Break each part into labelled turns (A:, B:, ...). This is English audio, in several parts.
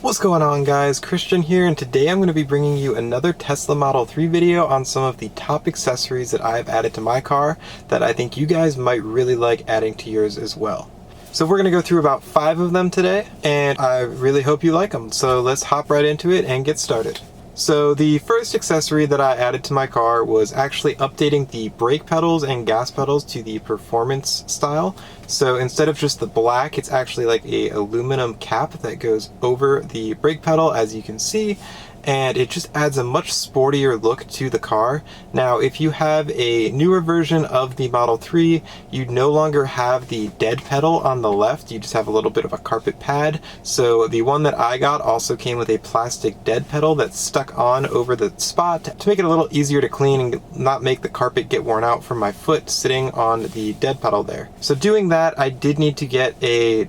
A: What's going on, guys? Christian here, and today I'm going to be bringing you another Tesla Model 3 video on some of the top accessories that I've added to my car that I think you guys might really like adding to yours as well. So we're going to go through about 5 of them today, and I really hope you like them. So let's hop right into it and get started. So the first accessory that I added to my car was actually updating the brake pedals and gas pedals to the performance style. So instead of just the black, it's actually like a aluminum cap that goes over the brake pedal, as you can see, and it just adds a much sportier look to the car. Now, if you have a newer version of the Model 3, you no longer have the dead pedal on the left, you just have a little bit of a carpet pad. So the one that I got also came with a plastic dead pedal that's stuck on over the spot to make it a little easier to clean and not make the carpet get worn out from my foot sitting on the dead pedal there. So doing that, I did need to get the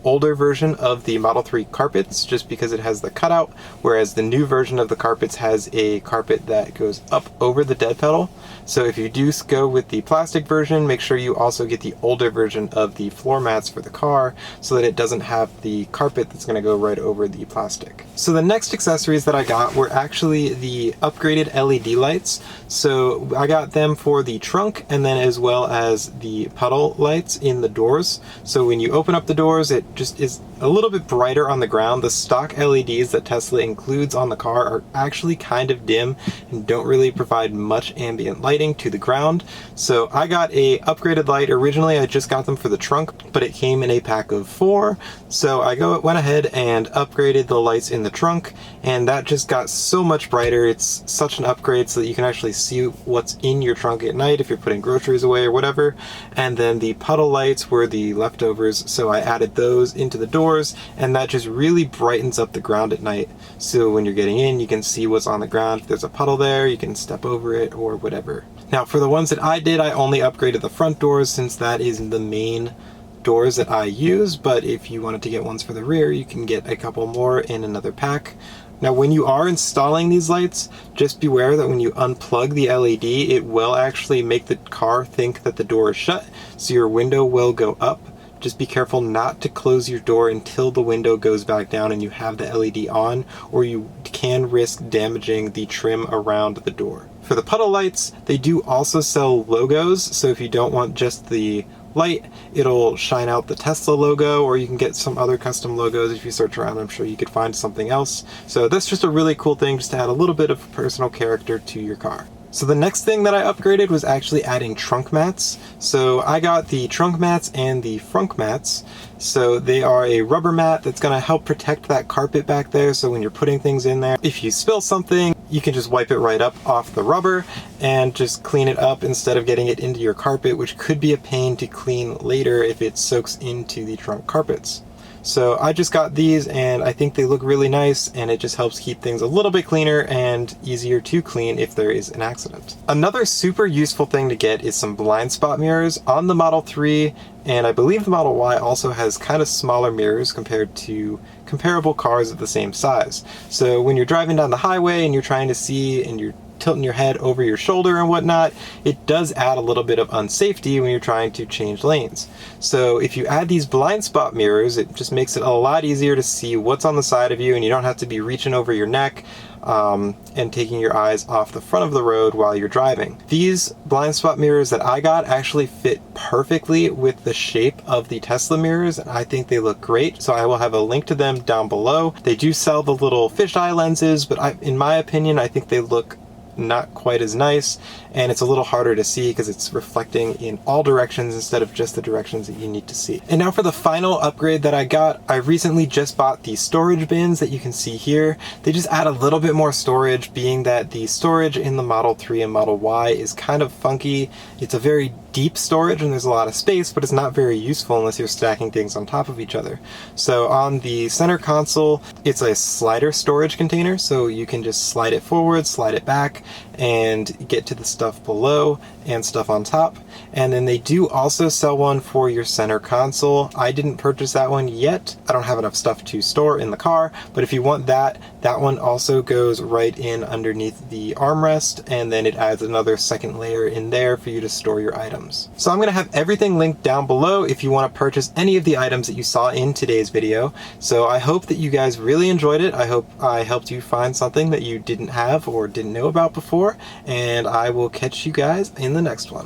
A: older version of the Model 3 carpets, just because it has the cutout, whereas the new version of the carpets has a carpet that goes up over the dead pedal. So if you do go with the plastic version, make sure you also get the older version of the floor mats for the car so that it doesn't have the carpet that's going to go right over the plastic. So the next accessories that I got were actually the upgraded LED lights. So I got them for the trunk and then as well as the puddle lights in the doors. So when you open up the doors, it just is a little bit brighter on the ground. The stock LEDs that Tesla includes on the car are actually kind of dim and don't really provide much ambient lighting to the ground. So I got a upgraded light. Originally I just got them for the trunk, but it came in a pack of 4. So I went ahead and upgraded the lights in the trunk, and that just got so much brighter. It's such an upgrade so that you can actually see what's in your trunk at night if you're putting groceries away or whatever. And then the puddle lights were the leftovers, so I added those into the doors, and that just really brightens up the ground at night. So when you're getting in, you can see what's on the ground. If there's a puddle there, you can step over it or whatever. Now for the ones that I did, I only upgraded the front doors since that is the main doors that I use, but if you wanted to get ones for the rear, you can get a couple more in another pack. Now when you are installing these lights, just beware that when you unplug the LED, it will actually make the car think that the door is shut, so your window will go up. Just be careful not to close your door until the window goes back down and you have the LED on, or you can risk damaging the trim around the door. For the puddle lights, they do also sell logos, so if you don't want just the light, it'll shine out the Tesla logo, or you can get some other custom logos. If you search around, I'm sure you could find something else. So that's just a really cool thing, just to add a little bit of personal character to your car. So the next thing that I upgraded was actually adding trunk mats. So I got the trunk mats and the frunk mats. So they are a rubber mat that's going to help protect that carpet back there, so when you're putting things in there, if you spill something, you can just wipe it right up off the rubber and just clean it up instead of getting it into your carpet, which could be a pain to clean later if it soaks into the trunk carpets. So I just got these and I think they look really nice, and it just helps keep things a little bit cleaner and easier to clean if there is an accident. Another super useful thing to get is some blind spot mirrors. On the Model 3 and I believe the Model Y also has kind of smaller mirrors compared to comparable cars of the same size. So when you're driving down the highway and you're trying to see and you're tilting your head over your shoulder and whatnot, it does add a little bit of unsafety when you're trying to change lanes. So if you add these blind spot mirrors, it just makes it a lot easier to see what's on the side of you, and you don't have to be reaching over your neck and taking your eyes off the front of the road while you're driving. These blind spot mirrors that I got actually fit perfectly with the shape of the Tesla mirrors, and I think they look great. So I will have a link to them down below. They do sell the little fisheye lenses, but in my opinion, I think they look not quite as nice, and it's a little harder to see because it's reflecting in all directions instead of just the directions that you need to see. And now for the final upgrade that I got, I recently just bought the storage bins that you can see here. They just add a little bit more storage, being that the storage in the Model 3 and Model Y is kind of funky. It's a very deep storage and there's a lot of space, but it's not very useful unless you're stacking things on top of each other. So on the center console, it's a slider storage container, so you can just slide it forward, slide it back, and get to the stuff below and stuff on top. And then they do also sell one for your center console. I didn't purchase that one yet. I don't have enough stuff to store in the car, but if you want that, that one also goes right in underneath the armrest, and then it adds another second layer in there for you to store your items. So I'm gonna have everything linked down below if you want to purchase any of the items that you saw in today's video. So I hope that you guys really enjoyed it. I hope I helped you find something that you didn't have or didn't know about before, and I will catch you guys in the next one.